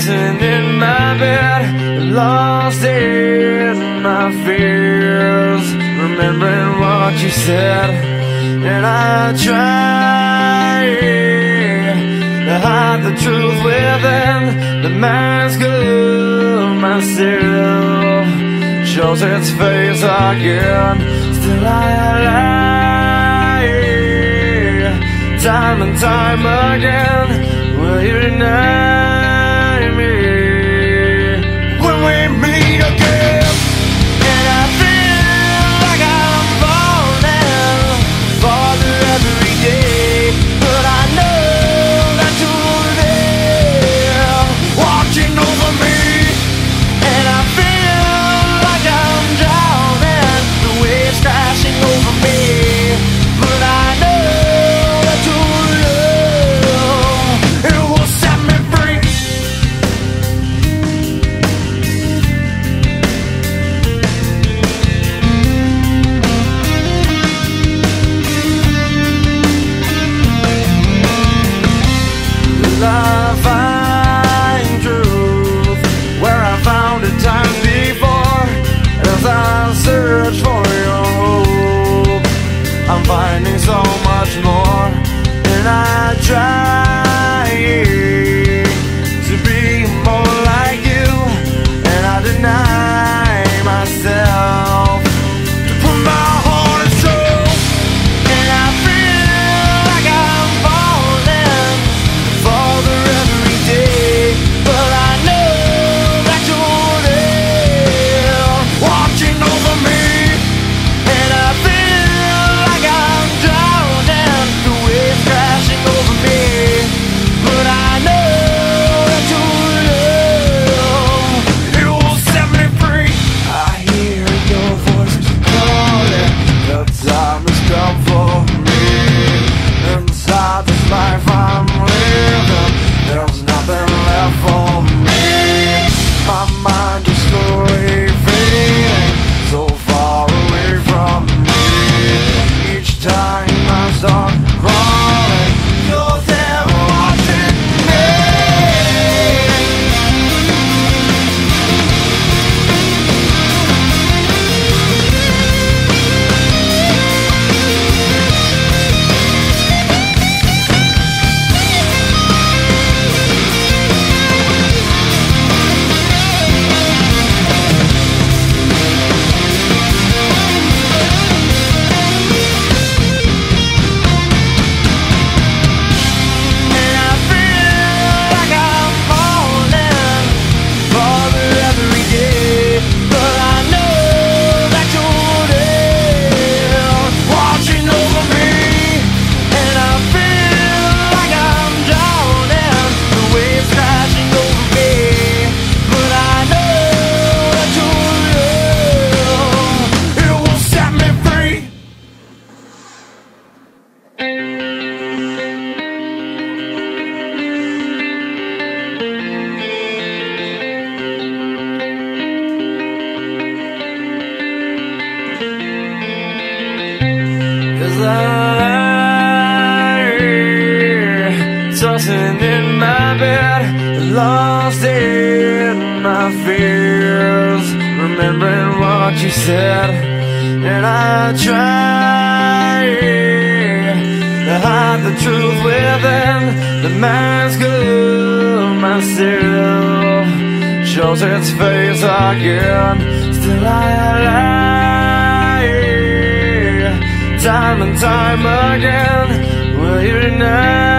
tossing in my bed, lost in my fears, remembering what you said. And I try to hide the truth within the mask of myself, shows its face again. Still I lie, time and time again. Will you deny me when we meet again? And I feel like I'm falling farther every day, but I know that you're there watching over me. And I feel like I'm drowning, the waves crashing over me, but I know that you're there. It will set me free. I find truth where I found it times before. As I search for your hope, I'm finding so much more. And I try to be more like you, and I deny myself to put my heart and soul. And I feel like I'm falling farther every day, but I know that you're there watching over me. And I feel like I'm drowning, the waves crashing over me, but I know that you're there. It will set me free. I hear your voice calling, the time has come for me. Inside this life I'm living, there's nothing left for me. My mind is slowly fading, so far away from me. Each time I start crawling, you're there watching me. And I feel like I'm falling farther every day, but I know that you're there watching over me. And I feel like I'm drowning, the waves crashing over me, but I know that you're there. It will set me free. Cause I'm tossing in my bed, lost in my fears, remembering what you said. And I try to hide the truth within the mask of myself, shows its face again. Still I lie, time and time again. Will you deny